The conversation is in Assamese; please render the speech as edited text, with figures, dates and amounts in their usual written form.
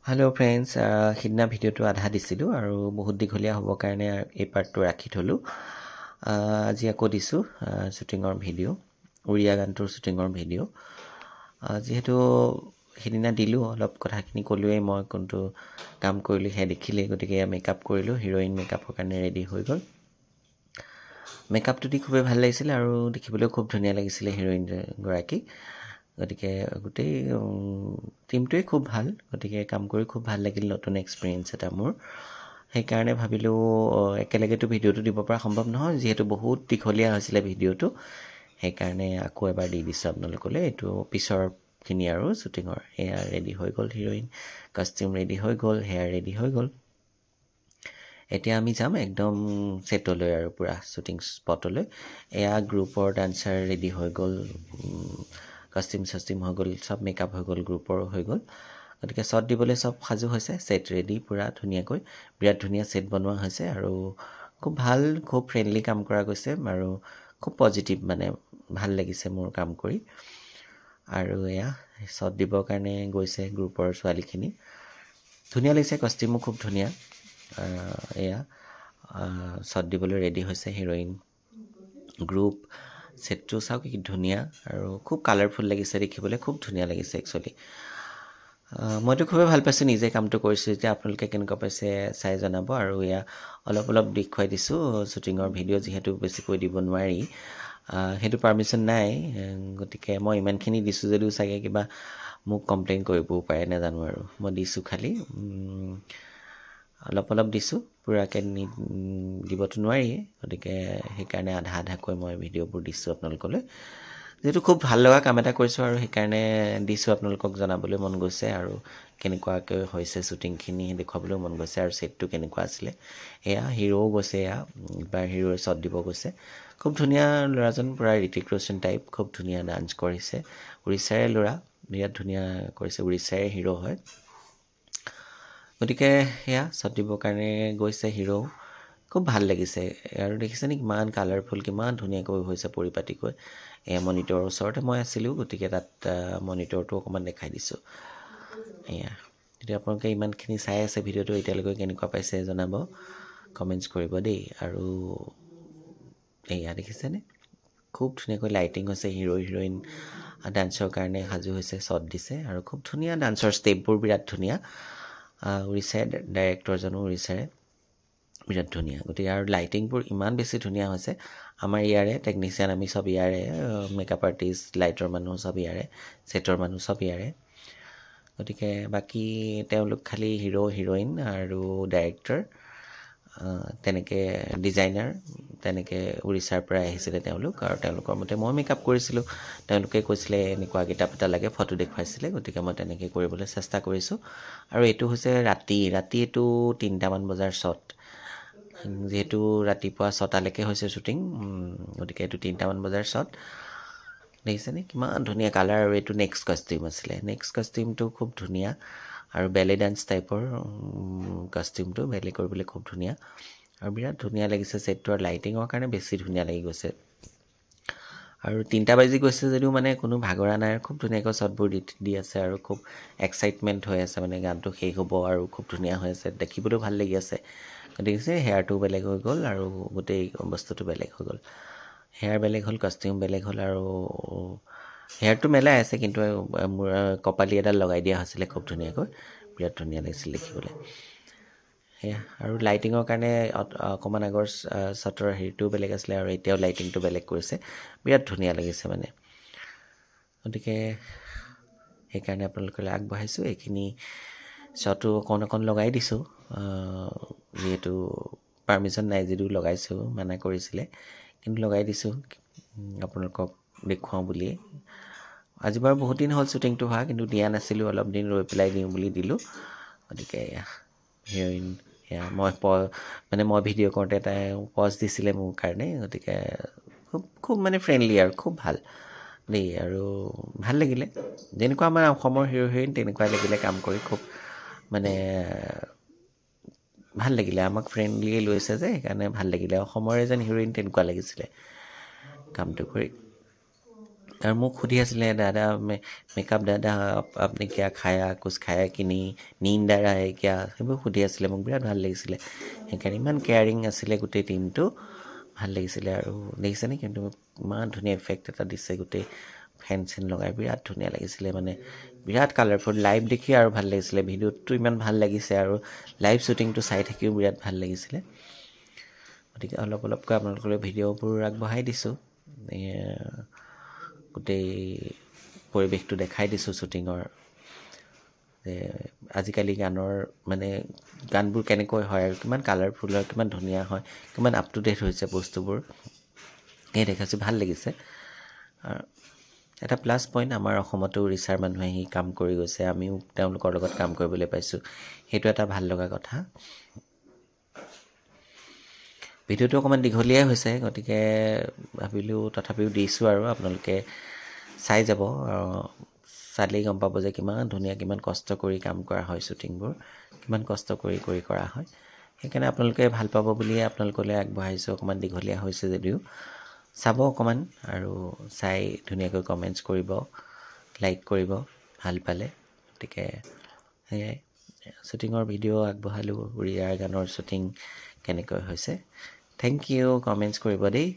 হেল্ল' ফ্ৰেণ্ডছ, সিদিনা ভিডিঅ'টো আধা দিছিলোঁ আৰু বহুত দীঘলীয়া হ'বৰ কাৰণে এই পাৰ্টটো ৰাখি থ'লোঁ। আজি আকৌ দিছোঁ শ্বুটিঙৰ ভিডিঅ', উৰিয়া গানটোৰ শ্বুটিঙৰ ভিডিঅ'। যিহেতু সিদিনা দিলোঁ, অলপ কথাখিনি ক'লোৱেই, মই কোনটো কাম কৰিলোঁ সেয়া দেখিলেই, গতিকে মেকআপ কৰিলোঁ, হিৰ'ইন মেকআপৰ কাৰণে ৰেডি হৈ গ'ল। মেকআপটো দি খুবেই ভাল লাগিছিলে আৰু দেখিবলৈও খুব ধুনীয়া লাগিছিলে হিৰ'ইনগৰাকী। গতিকে গোটেই টিমটোৱেই খুব ভাল, গতিকে কাম কৰি খুব ভাল লাগিল, নতুন এক্সপিৰিয়েঞ্চ এটা মোৰ। সেইকাৰণে ভাবিলোঁ একেলগেতো ভিডিঅ'টো দিব পৰা সম্ভৱ নহয়, যিহেতু বহুত দীঘলীয়া হৈছিলে ভিডিঅ'টো। সেইকাৰণে আকৌ এবাৰ দি দিছোঁ আপোনালোকলৈ। এইটো পিছৰখিনি আৰু শ্বুটিঙৰ। এয়া ৰেডি হৈ গ'ল হিৰ'ইন, কষ্টিউম ৰেডি হৈ গ'ল, হেয়াৰ ৰেডি হৈ গ'ল। এতিয়া আমি যাম একদম ছেটলৈ আৰু পূৰা শ্বুটিং স্পটলৈ। এয়া গ্ৰুপৰ ডান্সাৰ ৰেডি হৈ গ'ল, কষ্টিউম চষ্টিউম হৈ গ'ল, চব মেকআপ হৈ গ'ল, গ্ৰুপৰো হৈ গ'ল। গতিকে শ্বট দিবলৈ চব সাজু হৈছে, ছেট ৰেডি পূৰা ধুনীয়াকৈ। বিৰাট ধুনীয়া ছেট বনোৱা হৈছে আৰু খুব ভাল, খুব ফ্ৰেণ্ডলি কাম কৰা গৈছে আৰু খুব পজিটিভ, মানে ভাল লাগিছে মোৰ কাম কৰি। আৰু এয়া শ্বট দিবৰ কাৰণে গৈছে গ্ৰুপৰ ছোৱালীখিনি। ধুনীয়া লাগিছে, কষ্টিউমো খুব ধুনীয়া। এয়া শ্বট দিবলৈ ৰেডি হৈছে হিৰ'ইন, গ্ৰুপ। ছেটটো চাওক কি ধুনীয়া আৰু খুব কালাৰফুল লাগিছে দেখিবলৈ, খুব ধুনীয়া লাগিছে একচুৱেলি। মইতো খুবেই ভাল পাইছোঁ নিজে কামটো কৰিছোঁ। যেতিয়া আপোনালোকে কেনেকুৱা পাইছে চাই জনাব। আৰু এয়া অলপ অলপ দেখুৱাই দিছোঁ শ্বুটিঙৰ ভিডিঅ', যিহেতু বেছিকৈ দিব নোৱাৰি, সেইটো পাৰ্মিশ্যন নাই। গতিকে মই ইমানখিনি দিছোঁ যদিও চাগে কিবা মোক কমপ্লেইন কৰিবও পাৰে, নাজানো আৰু। মই দিছোঁ খালি অলপ অলপ দিছোঁ, পূৰাকৈ দিবতো নোৱাৰিয়ে। গতিকে সেইকাৰণে আধা আধাকৈ মই ভিডিঅ'বোৰ দিছোঁ আপোনালোকলৈ। যিহেতু খুব ভাল লগা কাম এটা কৰিছোঁ আৰু সেইকাৰণে দিছোঁ, আপোনালোকক জনাবলৈ মন গৈছে আৰু কেনেকুৱাকৈ হৈছে শ্বুটিংখিনি দেখুৱাবলৈও মন গৈছে আৰু ছেটটো কেনেকুৱা আছিলে। এয়া হিৰোও গৈছে, এয়া এবাৰ হিৰোৰ শ্বট দিব গৈছে। খুব ধুনীয়া ল'ৰাজন, পূৰা ঋতিক ৰোশন টাইপ, খুব ধুনীয়া ডান্স কৰিছে। উৰিষ্যাৰে ল'ৰা, বিৰাট ধুনীয়া কৰিছে, উৰিষ্যাৰে হিৰো হয়। গতিকে সেয়া শ্বট দিবৰ কাৰণে গৈছে হিৰো, খুব ভাল লাগিছে। আৰু দেখিছেনে কিমান কালাৰফুল, কিমান ধুনীয়াকৈ হৈছে পৰিপাটিকৈ। এয়া মনিটৰৰ ওচৰতে মই আছিলোঁ, গতিকে তাত মনিটৰটো অকণমান দেখাই দিছোঁ। এয়া যদি আপোনালোকে ইমানখিনি চাই আছে ভিডিঅ'টো, এতিয়ালৈকে কেনেকুৱা পাইছে জনাব, কমেণ্টছ কৰিব দেই। আৰু এয়া দেখিছেনে খুব ধুনীয়াকৈ লাইটিং হৈছে, হিৰো হিৰ'ইন ডান্সৰ কাৰণে সাজু হৈছে, শ্বট দিছে আৰু খুব ধুনীয়া ডান্সৰ ষ্টেপবোৰ, বিৰাট ধুনীয়া। উৰিষ্যাৰ ডাইৰেক্টৰজনো উৰিষ্যাৰে, বিৰাট ধুনীয়া। গতিকে আৰু লাইটিংবোৰ ইমান বেছি ধুনীয়া হৈছে। আমাৰ ইয়াৰে টেকনিচিয়ান, আমি চব ইয়াৰে, মেকআপ আৰ্টিষ্ট, লাইটৰ মানুহ চব ইয়াৰে, ছেটৰ মানুহ চব ইয়াৰে। গতিকে বাকী তেওঁলোক খালী হিৰো হিৰ'ইন আৰু ডাইৰেক্টৰ, তেনেকৈ ডিজাইনাৰ, তেনেকৈ উৰিষ্যাৰ পৰা আহিছিলে তেওঁলোক। আৰু তেওঁলোকৰ মতে মই মেকআপ কৰিছিলোঁ, তেওঁলোকে কৈছিলে এনেকুৱা গেটাপ এটা লাগে, ফটো দেখুৱাইছিলে। গতিকে মই তেনেকৈ কৰিবলৈ চেষ্টা কৰিছোঁ। আৰু এইটো হৈছে ৰাতি এইটো 3টামান বজাৰ শ্বট, যিহেতু ৰাতিপুৱা 6টালৈকে হৈছে শ্বুটিং। গতিকে এইটো 3টামান বজাৰ শ্বট। দেখিছেনে কিমান ধুনীয়া কালাৰ। আৰু এইটো নেক্সট কষ্টিউম আছিলে, নেক্সট কষ্টিউমটো খুব ধুনীয়া আৰু বেলে ডান্স টাইপৰ কষ্টিউমটো, বেলে কৰিবলৈ খুব ধুনীয়া আৰু বিৰাট ধুনীয়া লাগিছে ছেটটো। আৰু লাইটিঙৰ কাৰণে বেছি ধুনীয়া লাগি গৈছে। আৰু 3টা বাজি গৈছে যদিও মানে কোনো ভাগৰা নাই, খুব ধুনীয়াকৈ শ্বটবোৰ দি আছে আৰু খুব এক্সাইটমেণ্ট হৈ আছে, মানে গানটো শেষ হ'ব আৰু খুব ধুনীয়া হৈ আছে, দেখিবলৈও ভাল লাগি আছে। গতিকে হেয়াৰটো বেলেগ হৈ গ'ল আৰু গোটেই বস্তুটো বেলেগ হৈ গ'ল। হেয়াৰ বেলেগ হ'ল, কষ্টিউম বেলেগ হ'ল আৰু হেয়াৰটো মেলাই আছে, কিন্তু মোৰ কপালি এডাল লগাই দিয়া হৈছিলে খুব ধুনীয়াকৈ, বিৰাট ধুনীয়া লাগিছিল দেখিবলৈ। সেয়া আৰু লাইটিঙৰ কাৰণে অকণমান আগৰ শ্বটৰ হেৰিটোও বেলেগ আছিলে আৰু এতিয়াও লাইটিংটো বেলেগ কৰিছে, বিৰাট ধুনীয়া লাগিছে মানে। গতিকে সেইকাৰণে আপোনালোকলৈ আগবঢ়াইছোঁ। এইখিনি শ্বটো অকণ লগাই দিছোঁ, যিহেতু পাৰ্মিশ্যন নাই যদিও লগাইছোঁ, মানা কৰিছিলে, কিন্তু লগাই দিছোঁ আপোনালোকক দেখুৱাওঁ বুলিয়ে। আজি বাৰু বহুত দিন হ'ল শ্বুটিংটো হোৱা, কিন্তু দিয়া নাছিলোঁ, অলপ দিন ৰৈ পেলাই দিওঁ বুলি দিলোঁ। গতিকে এয়া হিৰ'ইন, এয়া মই ভিডিঅ' কৰোঁতে তাই পজ দিছিলে মোৰ কাৰণে। গতিকে খুব মানে ফ্ৰেণ্ডলি আৰু খুব ভাল দেই। আৰু ভাল লাগিলে, যেনেকুৱা আমাৰ অসমৰ হিৰো হিৰ'ইন তেনেকুৱাই লাগিলে কাম কৰি, খুব মানে ভাল লাগিলে। আমাক ফ্ৰেণ্ডলিয়ে লৈছে যে, সেইকাৰণে ভাল লাগিলে। অসমৰে যেন হিৰ'ইন তেনেকুৱা লাগিছিলে কামটো কৰি। और मुझे खुदी आছিলে दादा मेकअप दादा आपने क्या खाया कुछ खाया कि नहीं नींद आ रहा है क्या সেইবোৰ খুদি আছিলে মোক বিৰাট ভাল লাগিছিলে সেইকাৰণে ইমান কেয়াৰিং আছিলে গোটেই টিমটো ভাল লাগিছিলে আৰু দেখিছেনে কিন্তু ইমান ধুনীয়া ইফেক্ট এটা দিছে গোটেই ফেন চেন লগাই বিৰাট ধুনীয়া লাগিছিলে মানে বিৰাট কালাৰফুল লাইভ দেখি আৰু ভাল লাগিছিলে ভিডিঅ'টো ইমান ভাল লাগিছে আৰু লাইভ শ্বুটিংটো চাই থাকিও বিৰাট ভাল লাগিছিলে গতিকে অলপ অলপকৈ আপোনালোকলৈ ভিডিঅ'বোৰ আগবঢ়াই দিছোঁ গোটেই পৰিৱেশটো দেখাই দিছোঁ শ্বুটিঙৰ যে আজিকালি গানৰ মানে গানবোৰ কেনেকৈ হয় আৰু কিমান কালাৰফুল হয় কিমান ধুনীয়া হয় কিমান আপ টু ডেট হৈছে বস্তুবোৰ এই দেখাইছোঁ ভাল লাগিছে এটা প্লাছ পইণ্ট আমাৰ অসমতো উৰিষ্যাৰ মানুহে আহি কাম কৰি গৈছে আমিও তেওঁলোকৰ লগত কাম কৰিবলৈ পাইছোঁ সেইটো এটা ভাল লগা কথা ভিডিঅ'টো অকণমান দীঘলীয়াই হৈছে গতিকে ভাবিলোঁ তথাপিও দিছোঁ আৰু আপোনালোকে চাই যাব চালেই গম পাব যে কিমান ধুনীয়া কিমান কষ্ট কৰি কাম কৰা হয় শ্বুটিংবোৰ কিমান কষ্ট কৰি কৰা হয় সেইকাৰণে আপোনালোকে ভাল পাব বুলিয়ে আপোনালোকলৈ আগবঢ়াইছোঁ অকণমান দীঘলীয়া হৈছে যদিও চাব অকণমান আৰু চাই ধুনীয়াকৈ কমেণ্টছ কৰিব লাইক কৰিব ভাল পালে গতিকে সেয়াই শ্বুটিঙৰ ভিডিঅ' আগবঢ়ালোঁ উৰিয়াৰ গানৰ শ্বুটিং কেনেকৈ হৈছে থেংক ইউ কমেণ্টছ কৰিব দেই